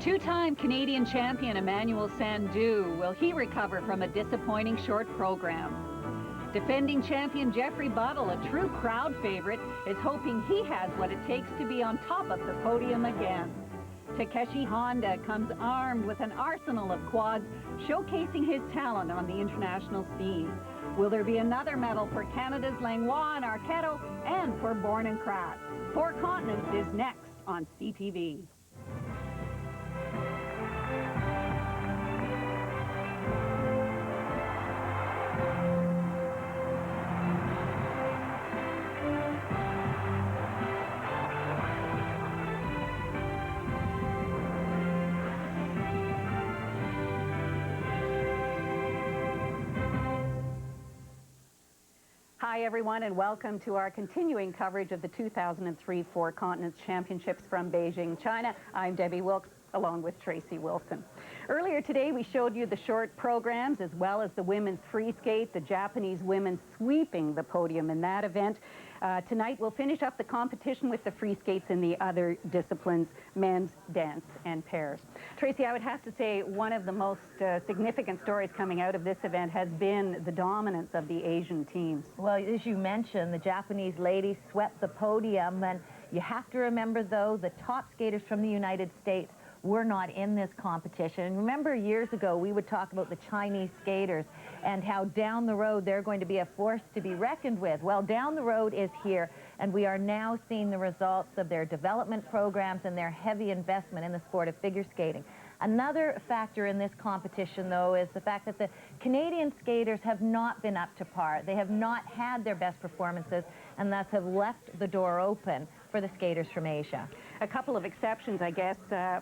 Two-time Canadian champion Emmanuel Sandhu, will he recover from a disappointing short program? Defending champion Jeffrey Buttle, a true crowd favorite, is hoping he has what it takes to be on top of the podium again. Takeshi Honda comes armed with an arsenal of quads, showcasing his talent on the international scene. Will there be another medal for Canada's Langlois and Arquetto and for Born and Kratz? Four Continents is next on CTV. Hi everyone, and welcome to our continuing coverage of the 2003 Four Continents Championships from Beijing, China. I'm Debbie Wilkes, along with Tracy Wilson. Earlier today we showed you the short programs as well as the women's free skate, the Japanese women sweeping the podium in that event. Tonight we'll finish up the competition with the free skates in the other disciplines, men's, dance, and pairs. Tracy, I would have to say one of the most significant stories coming out of this event has been the dominance of the Asian teams. Well, as you mentioned, the Japanese ladies swept the podium, and you have to remember, though, the top skaters from the United States were not in this competition. Remember, years ago, we would talk about the Chinese skaters and how down the road they're going to be a force to be reckoned with. Well, down the road is here, and we are now seeing the results of their development programs and their heavy investment in the sport of figure skating. Another factor in this competition, though, is the fact that the Canadian skaters have not been up to par. They have not had their best performances, and thus have left the door open for the skaters from Asia. A couple of exceptions, I guess.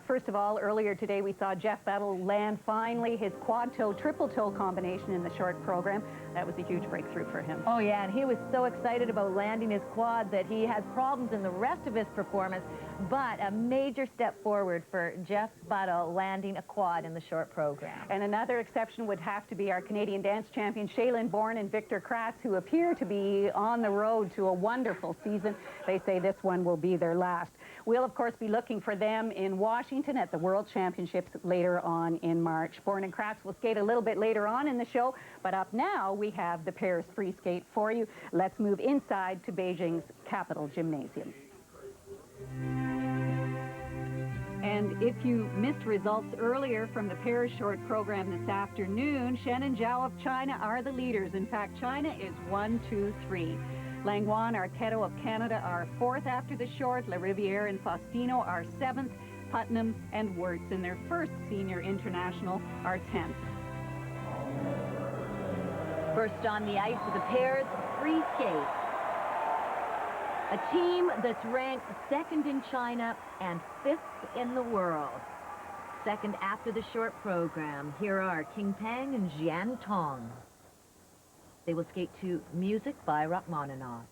First of all, earlier today we saw Jeff Buttle land finally his quad-toe, triple-toe combination in the short program. That was a huge breakthrough for him. Oh yeah, and he was so excited about landing his quad that he had problems in the rest of his performance, but a major step forward for Jeff Buttle landing a quad in the short program. And another exception would have to be our Canadian dance champions Shailene Bourne and Victor Kratz, who appear to be on the road to a wonderful season. They say this one will be their last. We'll, of course, be looking for them in Washington at the World Championships later on in March. Bourne and Kratz will skate a little bit later on in the show, but up now we have the pairs free skate for you. Let's move inside to Beijing's Capitol Gymnasium. And if you missed results earlier from the pairs short program this afternoon, Shen and Zhao of China are the leaders. In fact, China is 1, 2, 3. Langlois and Arquetto of Canada are 4th after the short. Lariviere and Faustino are 7th. Putnam and Wirtz in their first senior international are 10th. First on the ice for the pairs free skate. A team that's ranked 2nd in China and 5th in the world. 2nd after the short program. Here are King Peng and Jian Tong. They will skate to music by Rachmaninoff.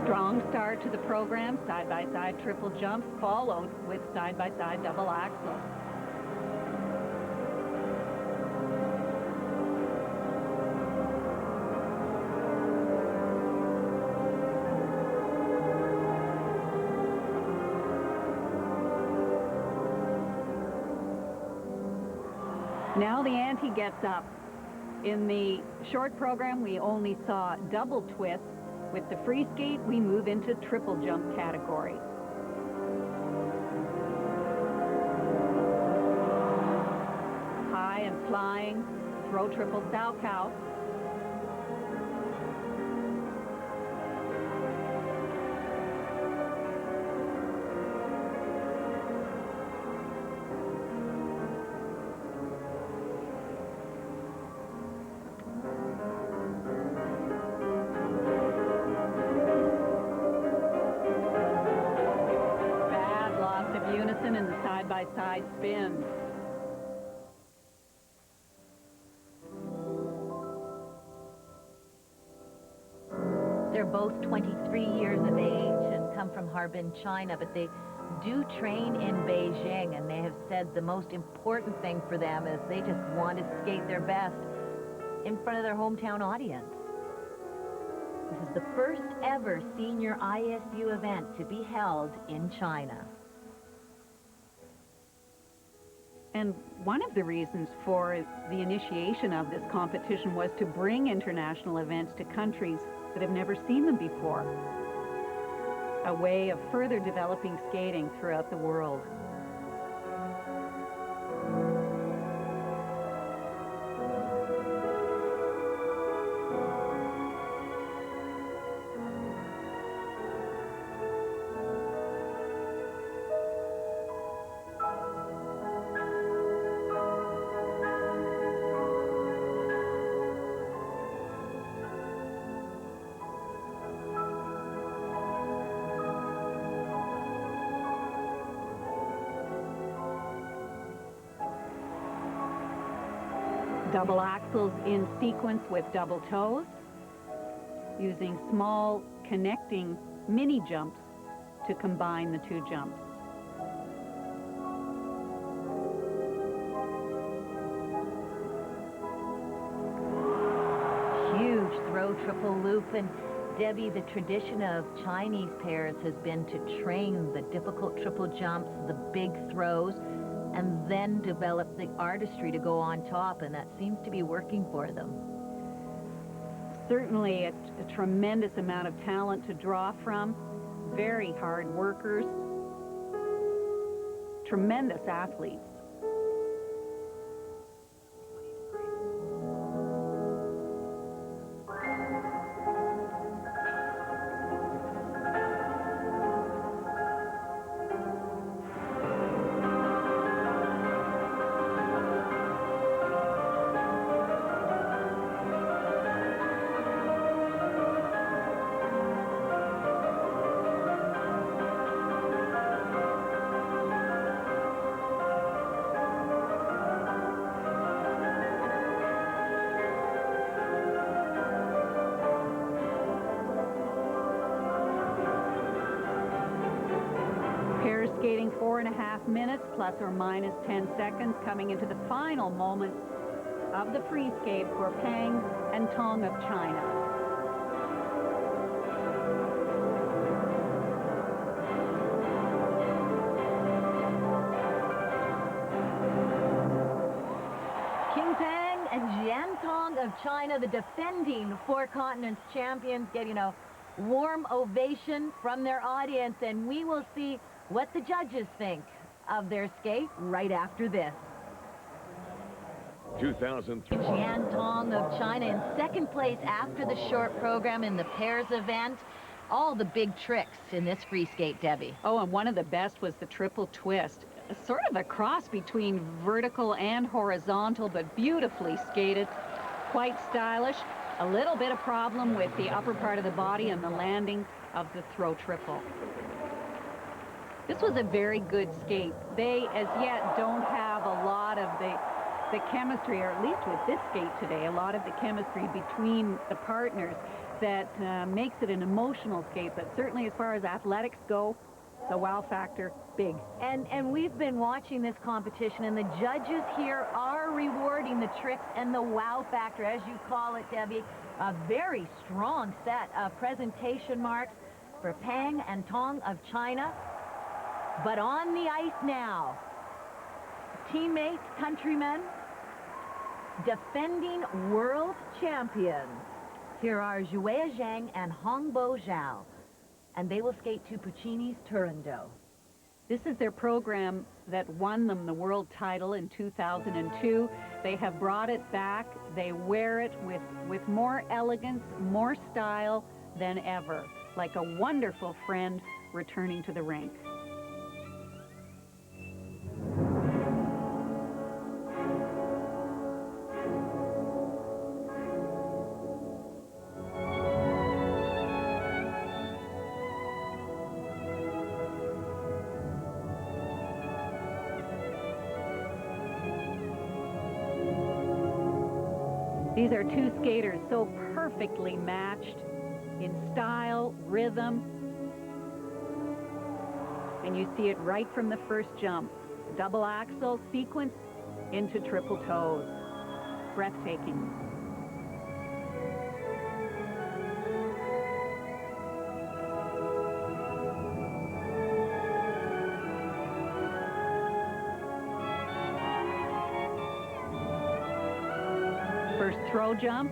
Strong start to the program, side-by-side triple jumps, followed with side-by-side double axels. Now the ante gets up. In the short program, we only saw double twists. With the free skate, we move into triple jump category. High and flying, throw triple Salchow. side-by-side spins. They're both 23 years of age and come from Harbin, China, but they do train in Beijing, and they have said the most important thing for them is they just want to skate their best in front of their hometown audience. This is the first ever senior ISU event to be held in China. And one of the reasons for the initiation of this competition was to bring international events to countries that have never seen them before. A way of further developing skating throughout the world. Double axels in sequence with double toes, using small connecting mini jumps to combine the two jumps. Huge throw triple loop, and Debbie, the tradition of Chinese pairs has been to train the difficult triple jumps, the big throws, and then develop the artistry to go on top, and that seems to be working for them. Certainly a tremendous amount of talent to draw from, very hard workers, tremendous athletes. Skating 4.5 minutes, plus or minus 10 seconds, coming into the final moments of the free skate for Peng and Tong of China. King Peng and Jian Tong of China, the defending Four Continents champions, getting a warm ovation from their audience, and we will see what the judges think of their skate right after this. 2003. Jian Tong of China in second place after the short program in the pairs event. All the big tricks in this free skate, Debbie. Oh, and one of the best was the triple twist. Sort of a cross between vertical and horizontal, but beautifully skated. Quite stylish. A little bit of problem with the upper part of the body and the landing of the throw triple. This was a very good skate. They, as yet, don't have a lot of the chemistry, or at least with this skate today, a lot of the chemistry between the partners that makes it an emotional skate. But certainly as far as athletics go, the wow factor, big. And we've been watching this competition, and the judges here are rewarding the tricks and the wow factor, as you call it, Debbie. A very strong set of presentation marks for Peng and Tong of China. But on the ice now, teammates, countrymen, defending world champions. Here are Zhuya Zhang and Hongbo Zhao, and they will skate to Puccini's Turandot. This is their program that won them the world title in 2002. They have brought it back. They wear it with more elegance, more style than ever, like a wonderful friend returning to the rink. These are two skaters so perfectly matched in style, rhythm, and you see it right from the first jump. Double axel sequence into triple toes. Breathtaking. First throw jump.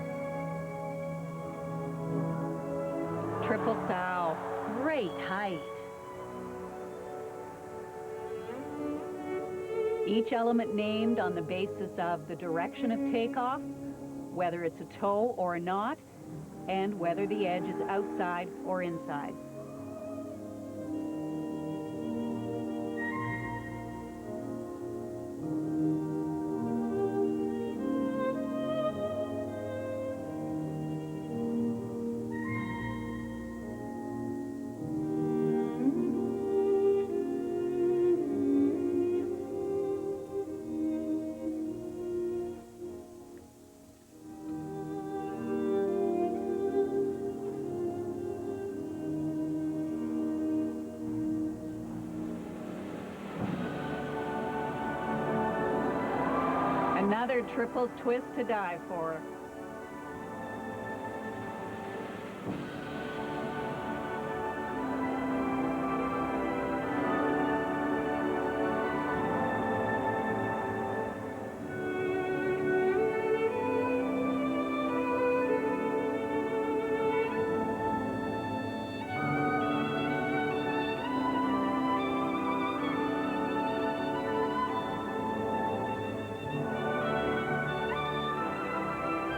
Triple sow. Great height. Each element named on the basis of the direction of takeoff, whether it's a toe or not, and whether the edge is outside or inside. Another triple twist to die for.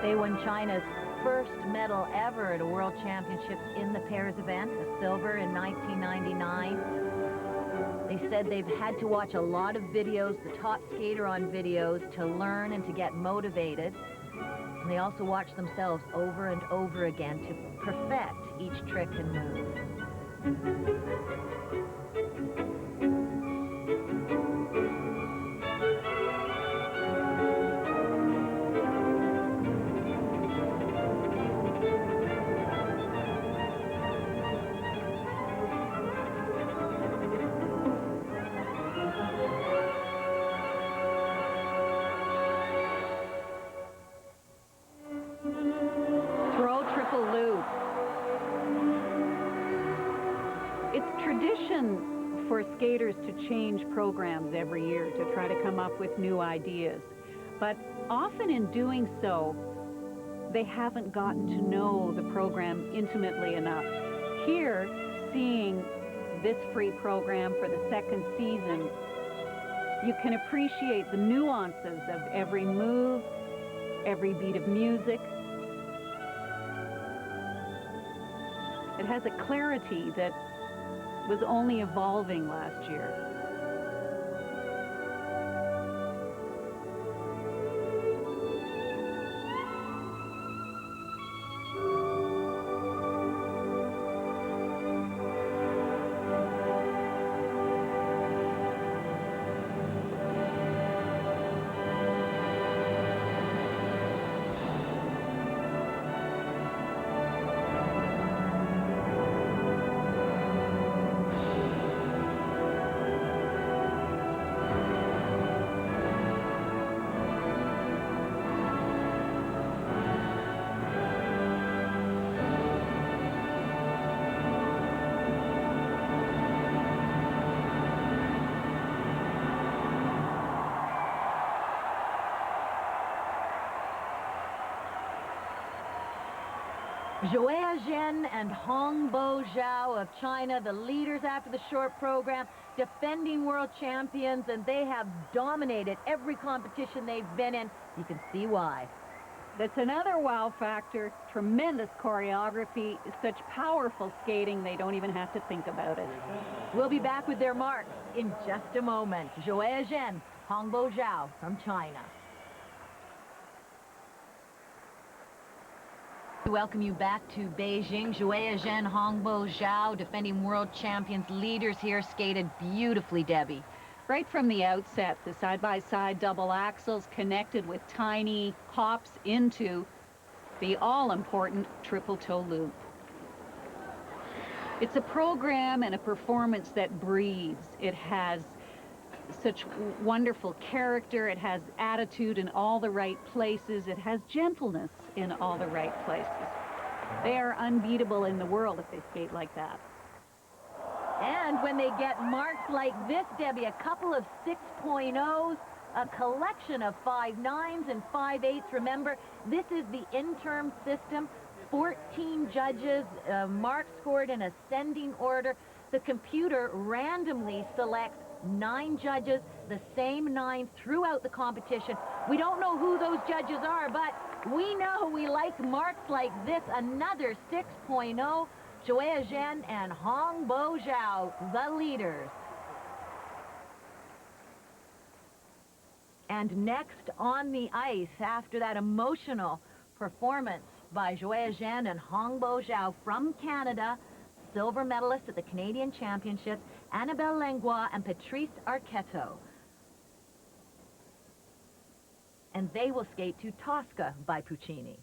They won China's first medal ever at a World Championships in the pairs event, a silver in 1999. They said they've had to watch a lot of videos, the top skater on videos, to learn and to get motivated. And they also watch themselves over and over again to perfect each trick and move. It's tradition for skaters to change programs every year to try to come up with new ideas. But often in doing so, they haven't gotten to know the program intimately enough. Here, seeing this free program for the second season, you can appreciate the nuances of every move, every beat of music. It has a clarity that was only evolving last year. Joie Zhen and Hongbo Zhao of China, the leaders after the short program, defending world champions, and they have dominated every competition they've been in. You can see why. That's another wow factor. Tremendous choreography, such powerful skating, they don't even have to think about it. We'll be back with their marks in just a moment. Joie Zhen, Hongbo Zhao from China. We welcome you back to Beijing. Joie Zhen, Hongbo Zhao, defending world champions, leaders here, skated beautifully, Debbie. Right from the outset, the side-by-side double axles connected with tiny hops into the all-important triple toe loop. It's a program and a performance that breathes. It has such wonderful character. It has attitude in all the right places. It has gentleness in all the right places. They are unbeatable in the world if they skate like that. And when they get marks like this, Debbie, a couple of 6.0s, a collection of 5.9s and 5.8s. Remember, this is the interim system. 14 judges, marks scored in ascending order. The computer randomly selects 9 judges, the same 9 throughout the competition. We don't know who those judges are, but we know we like marks like this. Another 6.0. Joia Zhen and Hong Bo Zhao, the leaders. And next on the ice, after that emotional performance by Joia Zhen and Hong Bo Zhao from Canada, silver medalist at the Canadian Championships, Annabelle Langlois and Patrice Arquetto. And they will skate to Tosca by Puccini.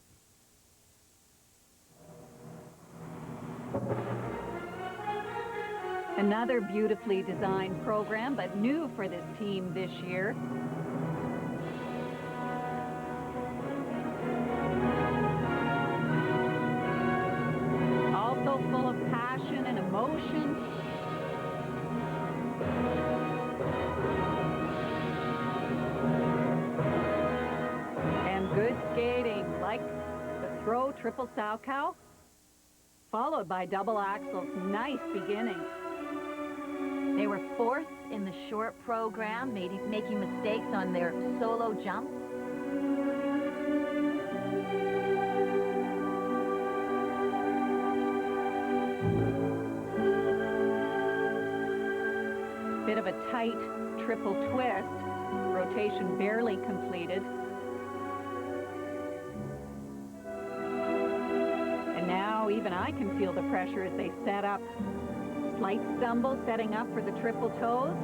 Another beautifully designed program, but new for this team this year. Also full of passion and emotion. And good skating, like the throw triple Salchow, followed by double axels. Nice beginning. They were 4th in the short program, making mistakes on their solo jumps. Bit of a tight triple twist. Rotation barely completed. And now even I can feel the pressure as they set up. Slight stumble setting up for the triple toes.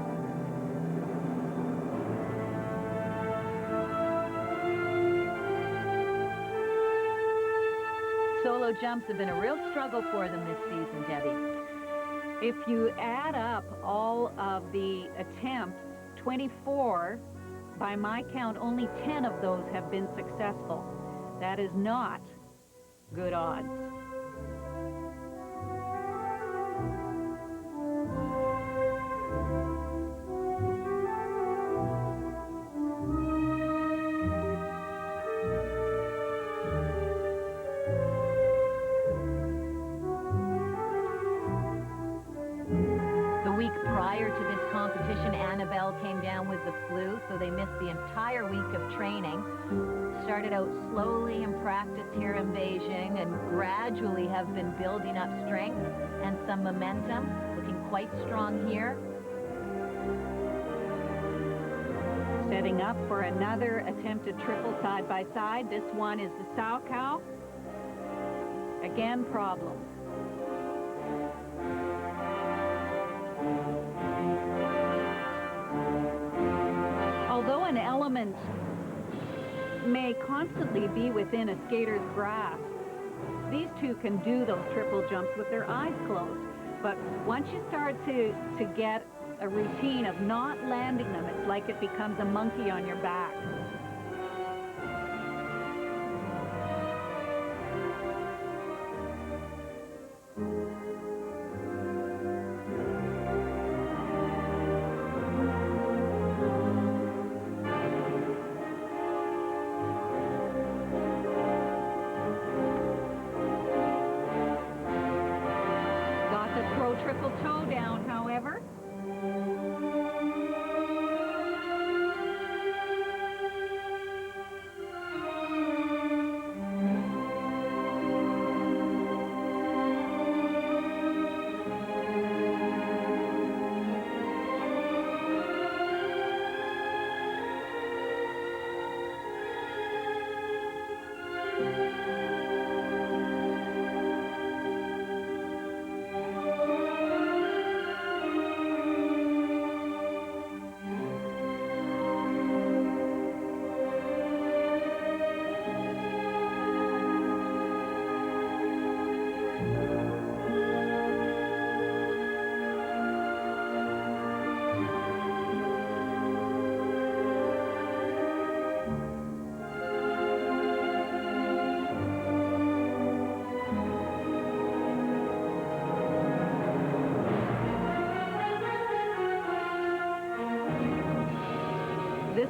Solo jumps have been a real struggle for them this season, Debbie. If you add up all of the attempts, 24, by my count, only 10 of those have been successful. That is not good odds. Prior to this competition, Annabelle came down with the flu, so they missed the entire week of training. Started out slowly in practice here in Beijing and gradually have been building up strength and some momentum, looking quite strong here. Setting up for another attempted triple side by side. This one is the Salchow. Again, problems. Although an element may constantly be within a skater's grasp, these two can do those triple jumps with their eyes closed. But once you start to get a routine of not landing them, it's like it becomes a monkey on your back. Triple toe down, however.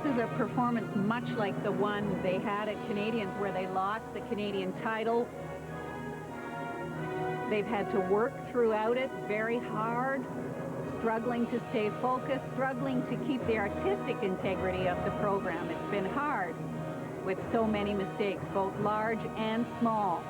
This is a performance much like the one they had at Canadians where they lost the Canadian title. They've had to work throughout it very hard, struggling to stay focused, struggling to keep the artistic integrity of the program. It's been hard with so many mistakes, both large and small.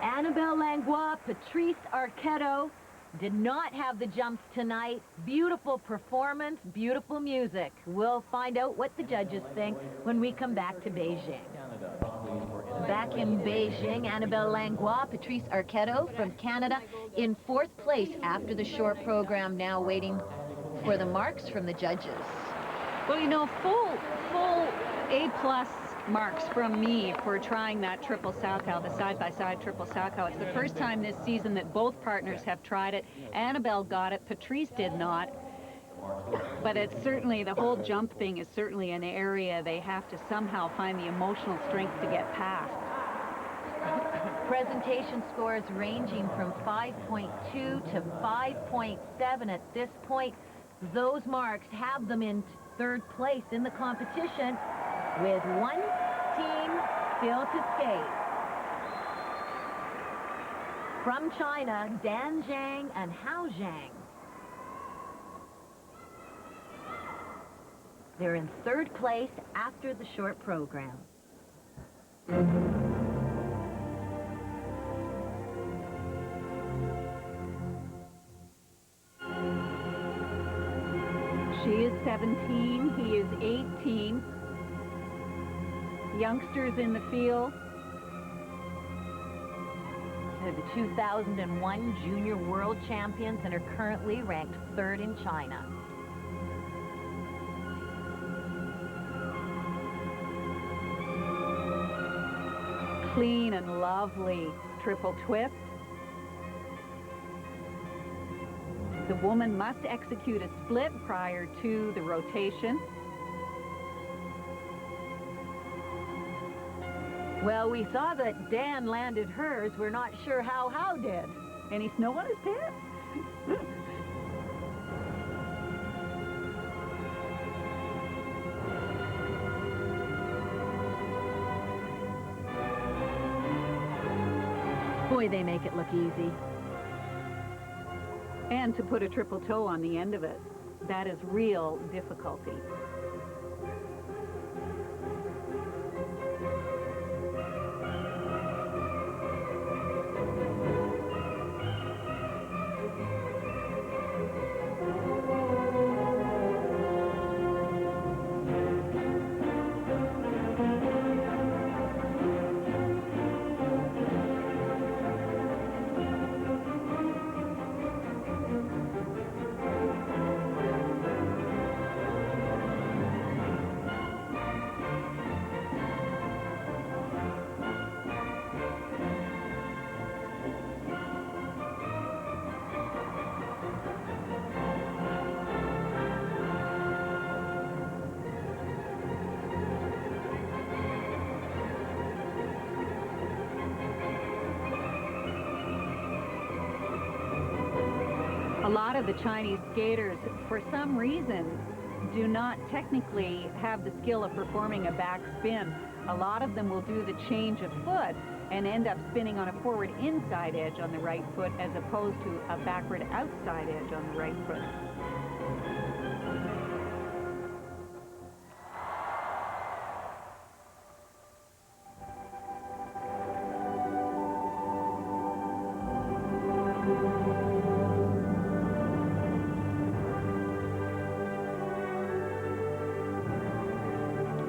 Annabelle Langlois, Patrice Arquette did not have the jumps tonight. Beautiful performance, beautiful music. We'll find out what the judges think when we come back to Beijing. Back in Beijing, Annabelle Langlois, Patrice Arquette from Canada in 4th place after the short program, now waiting for the marks from the judges. Well, you know, full A+ marks from me for trying that triple Salchow, the side-by-side triple Salchow. It's the first time this season that both partners have tried it. Annabelle got it, Patrice did not. But it's certainly, the whole jump thing is certainly an area they have to somehow find the emotional strength to get past. Presentation scores ranging from 5.2 to 5.7 at this point. Those marks have them in 3rd place in the competition, with one team still to skate. From China, Dan Zhang and Hao Zhang. They're in 3rd place after the short program. She is 17, he is 18. Youngsters in the field. They're the 2001 Junior World Champions and are currently ranked 3rd in China. Clean and lovely triple twist. The woman must execute a split prior to the rotation. Well, we saw that Dan landed hers. We're not sure how Hao did. Any snow on his pants? Boy, they make it look easy. And to put a triple toe on the end of it, that is real difficulty. A lot of the Chinese skaters, for some reason, do not technically have the skill of performing a back spin. A lot of them will do the change of foot and end up spinning on a forward inside edge on the right foot as opposed to a backward outside edge on the right foot.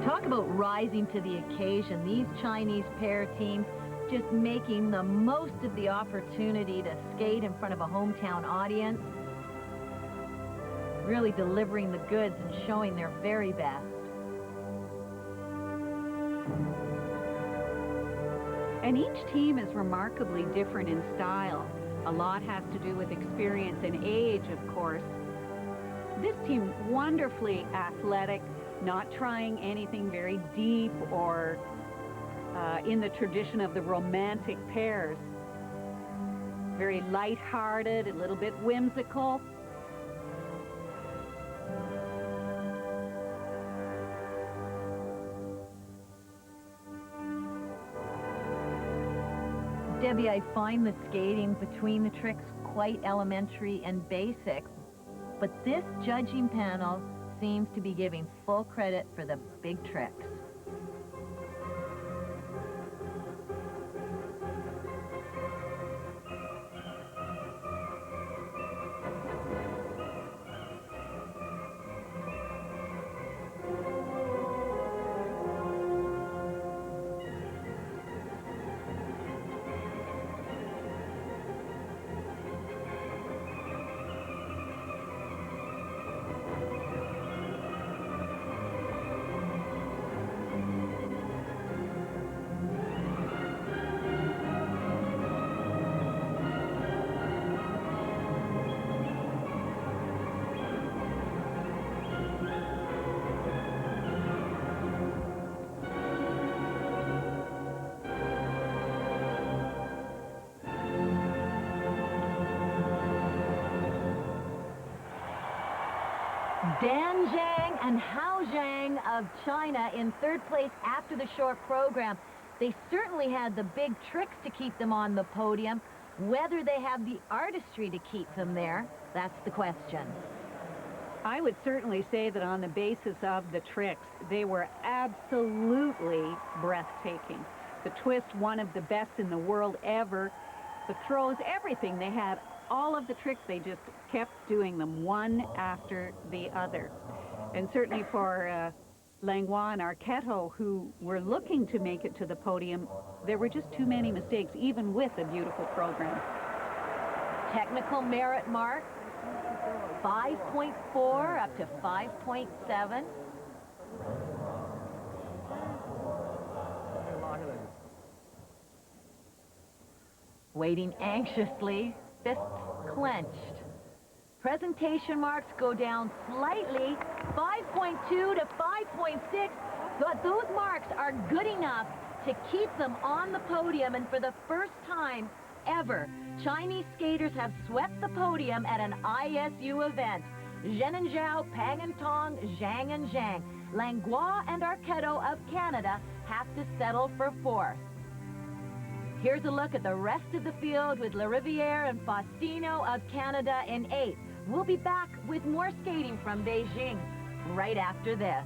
Talk about rising to the occasion. These Chinese pair teams just making the most of the opportunity to skate in front of a hometown audience. Really delivering the goods and showing their very best. And each team is remarkably different in style. A lot has to do with experience and age, of course. This team, wonderfully athletic, not trying anything very deep or in the tradition of the romantic pairs. Very light-hearted, a little bit whimsical. Debbie, I find the skating between the tricks quite elementary and basic, but this judging panel seems to be giving full credit for the big tricks. Dan Zhang and Hao Zhang of China in third place after the short program. They certainly had the big tricks to keep them on the podium. Whether they have the artistry to keep them there, that's the question. I would certainly say that on the basis of the tricks, they were absolutely breathtaking. The twist, one of the best in the world ever. The throws, everything. They had all of the tricks. They just kept doing them one after the other. And certainly for Langlois and Arquetto, who were looking to make it to the podium, there were just too many mistakes, even with a beautiful program. Technical merit mark, 5.4 up to 5.7. Waiting anxiously, fists clenched. Presentation marks go down slightly, 5.2 to 5.6, but those marks are good enough to keep them on the podium, and for the first time ever, Chinese skaters have swept the podium at an ISU event. Zhen and Zhao, Pang and Tong, Zhang and Zhang. Langlois and Arquetto of Canada have to settle for fourth. Here's a look at the rest of the field with Lariviere and Faustino of Canada in eighth. We'll be back with more skating from Beijing right after this.